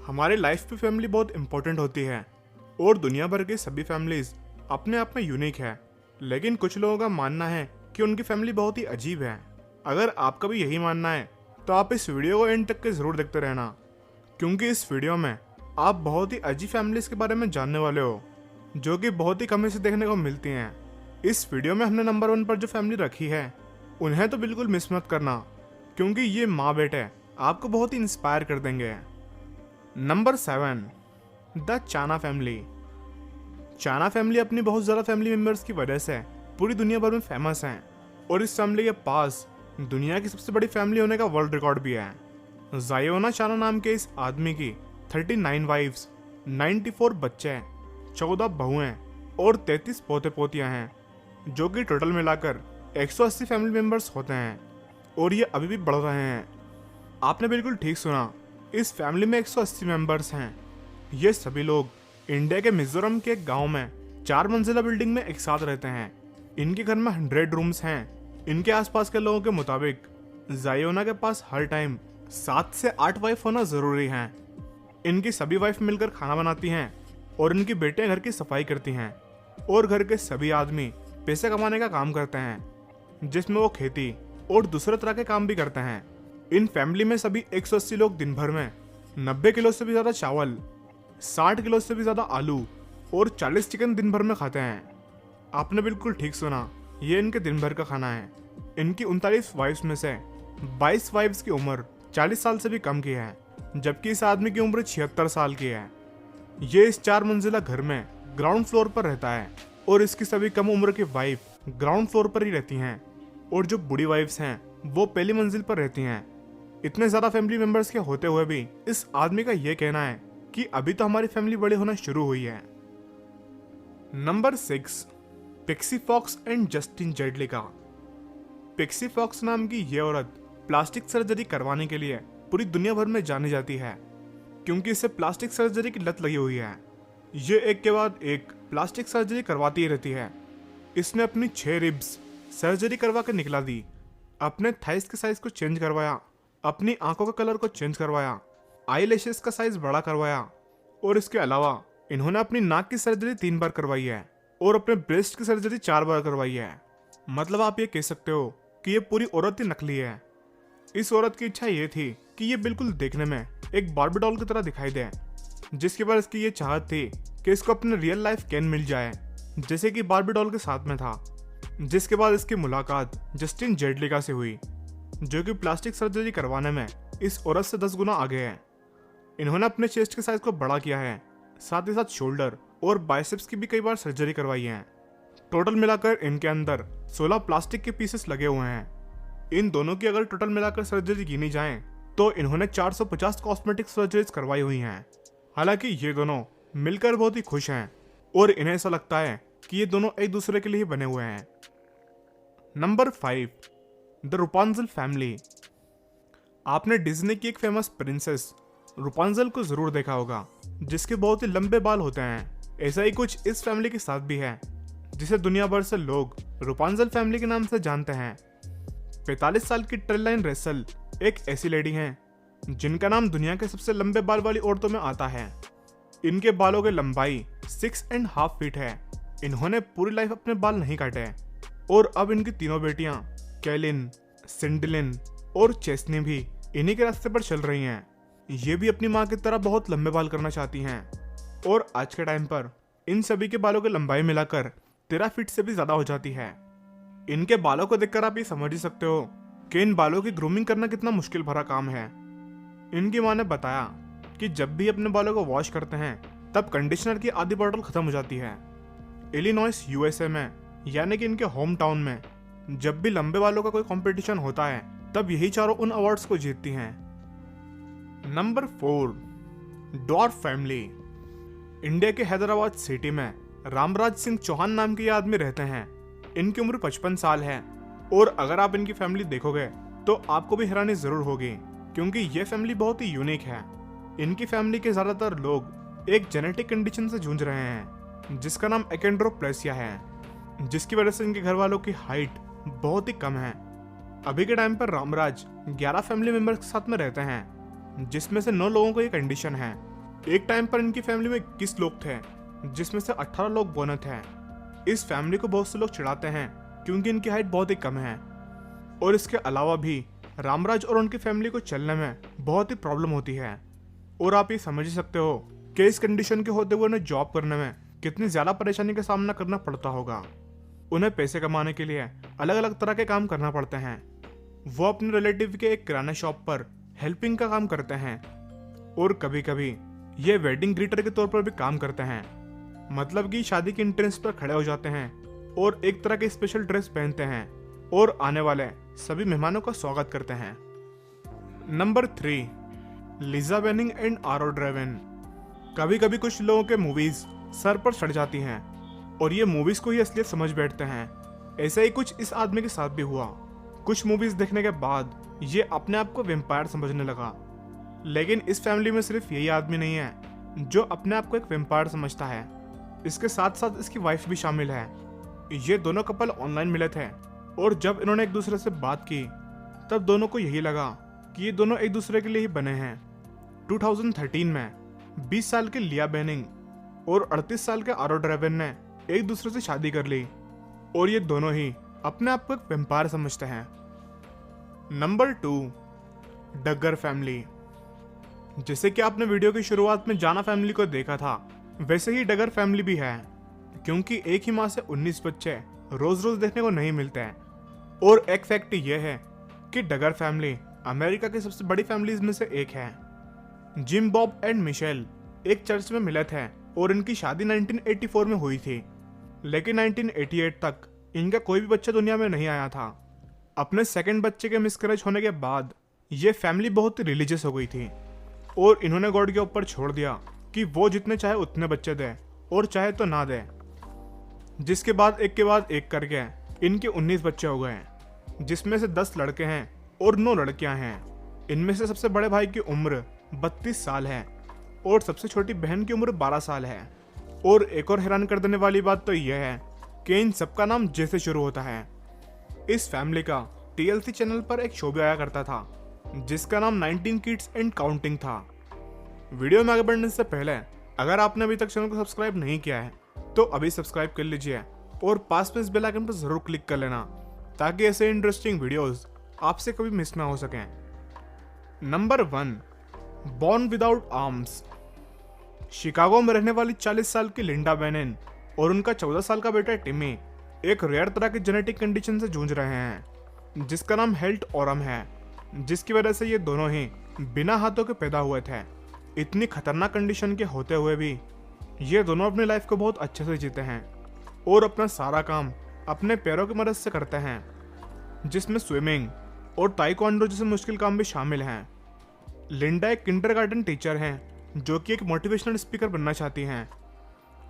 हमारे लाइफ में फैमिली बहुत इंपॉर्टेंट होती है और दुनिया भर की सभी फैमिलीज अपने आप में यूनिक है। लेकिन कुछ लोगों का मानना है कि उनकी फैमिली बहुत ही अजीब है। अगर आपका भी यही मानना है तो आप इस वीडियो को एंड तक के जरूर देखते रहना, क्योंकि इस वीडियो में आप बहुत ही अजीब फैमिलीज के बारे में जानने वाले हो जो कि बहुत ही कम से देखने को मिलती हैं। इस वीडियो में हमने नंबर 1 पर जो फैमिली रखी है उन्हें तो बिल्कुल मिस मत करना, क्योंकि ये माँ बेटे आपको बहुत ही इंस्पायर कर देंगे। नंबर 7, द चाना फैमिली। चाना फैमिली अपनी बहुत ज़्यादा फैमिली मेंबर्स की वजह से पूरी दुनिया भर में फेमस हैं और इस फैमिली के पास दुनिया की सबसे बड़ी फैमिली होने का वर्ल्ड रिकॉर्ड भी है। जायोना चाना नाम के इस आदमी की 39 वाइफ्स, 94 बच्चे, 14 बहुएं और 33 पोते पोतियां हैं, जो कि टोटल मिलाकर 180 फैमिली मेंबर्स होते हैं और ये अभी भी बढ़ रहे हैं। आपने बिल्कुल ठीक सुना, इस फैमिली में 180 मेंबर्स हैं। ये सभी लोग इंडिया के मिजोरम के एक गांव में 4 मंजिला बिल्डिंग में एक साथ रहते हैं। इनके घर में 100 रूम्स हैं। इनके आसपास के लोगों के मुताबिक जायोना के पास हर टाइम 7 से 8 वाइफ होना जरूरी है। इनकी सभी वाइफ मिलकर खाना बनाती हैं और इनकी बेटियां घर की सफाई करती हैं और घर के सभी आदमी पैसे कमाने का काम करते हैं, जिसमें वो खेती और दूसरे तरह के काम भी करते हैं। इन फैमिली में सभी 180 लोग दिन भर में 90 किलो से भी ज़्यादा चावल, 60 किलो से भी ज़्यादा आलू और 40 चिकन दिन भर में खाते हैं। आपने बिल्कुल ठीक सुना, ये इनके दिन भर का खाना है। इनकी 39 वाइफ्स में से 22 वाइफ्स की उम्र 40 साल से भी कम की है, जबकि इस आदमी की उम्र 76 साल की है। ये इस 4 मंजिला घर में ग्राउंड फ्लोर पर रहता है और इसकी सभी कम उम्र की वाइफ ग्राउंड फ्लोर पर ही रहती हैं और जो बूढ़ी वाइफ्स हैं वो पहली मंजिल पर रहती हैं। इतने ज़्यादा फैमिली मेंबर्स के होते हुए भी इस आदमी का ये कहना है कि अभी तो हमारी फैमिली बड़ी होना शुरू हुई है। Number 6, Pixie Fox and Justin Jedlicka. Pixie Fox नाम की ये औरत प्लास्टिक सर्जरी करवाने के लिए पूरी दुनिया भर में जानी जाती है, क्योंकि इसे प्लास्टिक सर्जरी की लत लगी हुई है। ये एक के बाद एक प्लास्टिक सर्जरी करवाती ही रहती है। इसने अपनी 6 रिब्स सर्जरी करवा कर निकला दी, अपने थाइस के साइज को चेंज करवाया, अपनी आंखों का कलर को चेंज करवाया, आई लैशेस का साइज बड़ा करवाया और इसके अलावा इन्होंने अपनी नाक की सर्जरी 3 बार करवाई है और अपने ब्रेस्ट की सर्जरी 4 बार करवाई है। मतलब आप ये कह सकते हो कि ये पूरी औरत ही नकली है। इस औरत की इच्छा ये थी कि ये बिल्कुल देखने में एक बार्बी डॉल की तरह दिखाई दे, जिसके बाद इसकी ये चाहत थी कि इसको अपने रियल लाइफ कैन मिल जाए, जैसे कि बार्बी डॉल के साथ में था। जिसके बाद इसकी मुलाकात जस्टिन जेडलिका से हुई, जो कि प्लास्टिक सर्जरी करवाने में इस औरत से 10 गुना आगे है। इन्होंने अपने चेस्ट के साइज को बड़ा किया है, साथ ही साथ शोल्डर और बाइसेप्स की भी कई बार सर्जरी करवाई है। टोटल मिलाकर इनके अंदर 16 प्लास्टिक के पीसेस लगे हुए हैं। इन दोनों की अगर टोटल मिलाकर सर्जरी गिनी जाए तो इन्होंने 450 कॉस्मेटिक सर्जरीज करवाई हुई हैं। हालांकि ये दोनों मिलकर बहुत ही खुश हैं और इन्हें ऐसा लगता है कि ये दोनों एक दूसरे के लिए बने हुए हैं। Number 5, the Rupanjal family. आपने डिज्नी की एक फेमस प्रिंसेस रूपांजल को जरूर देखा होगा, जिसके बहुत ही लंबे बाल होते हैं। ऐसा ही कुछ इस फैमिली के साथ भी है, जिसे दुनिया भर से लोग रूपांजल फैमिली के नाम से जानते हैं। 45 साल की ट्रेलाइन रेसल एक ऐसी लेडी हैं जिनका नाम दुनिया के सबसे लंबे बाल वाली औरतों में आता है। इनके बालों की लंबाई 6.5 फीट है। इन्होंने पूरी लाइफ अपने बाल नहीं काटे और अब इनकी तीनों बेटियां कैलिन, सिंडलिन और चेस्नी भी इन्हीं के रास्ते पर चल रही हैं। ये भी अपनी माँ की तरह बहुत लंबे बाल करना चाहती हैं और आज के टाइम पर इन सभी के बालों की लंबाई मिलाकर 13 फीट से भी ज्यादा हो जाती है। इनके बालों को देखकर आप ये समझ ही सकते हो कि इन बालों की ग्रूमिंग करना कितना मुश्किल भरा काम है। इनकी माँ ने बताया कि जब भी अपने बालों को वॉश करते हैं तब कंडीशनर की आधी बॉटल खत्म हो जाती है। इलिनॉइस यूएसए में, यानी कि इनके होम टाउन में, जब भी लंबे बालों का कोई कंपटीशन होता है तब यही चारों उन अवार्ड्स को जीतती हैं। Number 4, dwarf family. इंडिया के हैदराबाद सिटी में रामराज सिंह चौहान नाम के ये आदमी रहते हैं। इनकी उम्र 55 साल है और अगर आप इनकी फैमिली देखोगे तो आपको भी हैरानी जरूर होगी, क्योंकि ये फैमिली बहुत ही यूनिक है। इनकी फैमिली के ज्यादातर लोग एक जेनेटिक कंडीशन से जूझ रहे हैं, जिसका नाम एकेंड्रोप्लेसिया है, जिसकी वजह से इनके घर वालों की हाइट बहुत ही कम है। अभी के टाइम पर रामराज 11 फैमिली मेंबर्स के साथ में रहते हैं, जिसमें से 9 लोगों को ये कंडीशन है एक टाइम पर इनकी फैमिली में 21 लोग थे, जिसमें से 18 लोग बोने थे। इस फैमिली को बहुत से लोग चिढ़ाते हैं क्योंकि इनकी हाइट बहुत ही कम है, और इसके अलावा भी रामराज और उनकी फैमिली को चलने में बहुत ही प्रॉब्लम होती है। और आप ये समझ ही सकते हो कि इस कंडीशन के होते हुए उन्हें जॉब करने में कितनी ज्यादा परेशानी का सामना करना पड़ता होगा। उन्हें पैसे कमाने के लिए अलग अलग तरह के काम करना पड़ते हैं। वो अपने रिलेटिव के एक किराना शॉप पर हेल्पिंग का काम करते हैं, और कभी कभी ये वेडिंग ग्रीटर के तौर पर भी काम करते हैं। मतलब कि शादी के एंट्रेंस पर खड़े हो जाते हैं और एक तरह के स्पेशल ड्रेस पहनते हैं और आने वाले सभी मेहमानों का स्वागत करते हैं। नंबर 3, लिजा बेनिंग एंड आरो ड्रेवन। कभी कभी कुछ लोगों के मूवीज सर पर चढ़ जाती हैं और ये मूवीज को ही असलियत समझ बैठते हैं। ऐसा ही कुछ इस आदमी के साथ भी हुआ। कुछ मूवीज देखने के बाद ये अपने आप को वेम्पायर समझने लगा। लेकिन इस फैमिली में सिर्फ यही आदमी नहीं है जो अपने आप को एक वेम्पायर समझता है। इसके साथ साथ इसकी वाइफ भी शामिल है। ये दोनों कपल ऑनलाइन मिले थे, और जब इन्होंने एक दूसरे से बात की तब दोनों को यही लगा कि ये दोनों एक दूसरे के लिए ही बने हैं। 2013 में 20 साल के लिया बेनिंग और 38 साल के आरो ड्रेवन ने एक दूसरे से शादी कर ली, और ये दोनों ही अपने आप को एक वेम्पायर समझते हैं। नंबर 2, डगर फैमिली। जैसे कि आपने वीडियो की शुरुआत में जाना फैमिली को देखा था, वैसे ही डगर फैमिली भी है, क्योंकि एक ही माँ से 19 बच्चे रोज रोज देखने को नहीं मिलते हैं। और एक फैक्ट यह है कि डगर फैमिली अमेरिका की सबसे बड़ी फैमिलीज में से एक है। जिम बॉब एंड मिशेल एक चर्च में मिले थे और इनकी शादी 1984 में हुई थी, लेकिन 1988 तक इनका कोई भी बच्चा दुनिया में नहीं आया था। अपने सेकंड बच्चे के मिसकैरेज होने के बाद ये फैमिली बहुत रिलीजियस हो गई थी, और इन्होंने गॉड के ऊपर छोड़ दिया कि वो जितने चाहे उतने बच्चे दे और चाहे तो ना दे। जिसके बाद एक करके इनके 19 बच्चे हो गए, जिसमें से 10 लड़के हैं और 9 लड़कियां हैं। इनमें से सबसे बड़े भाई की उम्र 32 साल है और सबसे छोटी बहन की उम्र 12 साल है। और एक और हैरान कर देने वाली बात तो यह है कि इन सबका नाम जे से शुरू होता है। इस फैमिली का TLC चैनल पर एक शो भी आया करता था जिसका नाम 19 किड्स एंड काउंटिंग था। वीडियो में आगे बढ़ने से पहले अगर आपने अभी तक चैनल को सब्सक्राइब नहीं किया है तो अभी सब्सक्राइब कर लीजिए और पास में इस बेल आइकन पर जरूर क्लिक कर लेना, ताकि ऐसे इंटरेस्टिंग वीडियोस आपसे कभी मिस ना हो सकें। Number 1, born without arms. Chicago में रहने वाली 40 साल की लिंडा बेनिन और उनका 14 साल का बेटा टिमी एक रेयर तरह की जेनेटिक कंडीशन से जूझ रहे हैं जिसका नाम हेल्ट ऑरम है, जिसकी वजह से ये दोनों ही बिना हाथों के पैदा हुए थे। इतनी खतरनाक कंडीशन के होते हुए भी ये दोनों अपनी लाइफ को बहुत अच्छे से जीते हैं और अपना सारा काम अपने पैरों की मदद से करते हैं, जिसमें स्विमिंग और ताइक्वांडो जैसे मुश्किल काम भी शामिल हैं। लिंडा एक किंडरगार्टन टीचर हैं जो कि एक मोटिवेशनल स्पीकर बनना चाहती हैं।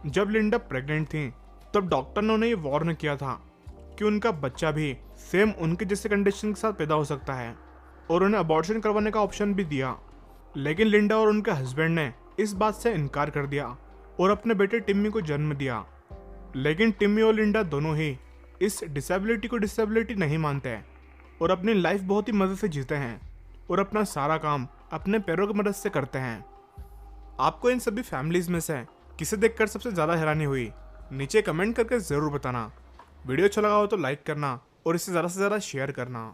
जब लिंडा प्रेग्नेंट थी तब डॉक्टर ने उन्हें ये वार्न किया था कि उनका बच्चा भी सेम उनके जैसे कंडीशन के साथ पैदा हो सकता है, और उन्हें अबॉर्शन करवाने का ऑप्शन भी दिया। लेकिन लिंडा और उनके हस्बैंड ने इस बात से इनकार कर दिया और अपने बेटे टिम्मी को जन्म दिया। लेकिन टिम्मी और लिंडा दोनों ही इस डिसेबिलिटी को डिसेबिलिटी नहीं मानते और अपनी लाइफ बहुत ही मजे से जीते हैं और अपना सारा काम अपने पैरों की मदद से करते हैं। आपको इन सभी फैमिलीज में से किसे देखकर सबसे ज्यादा हैरानी हुई, नीचे कमेंट करके जरूर बताना। वीडियो अच्छा लगा हो तो लाइक करना और इसे ज्यादा से ज्यादा शेयर करना।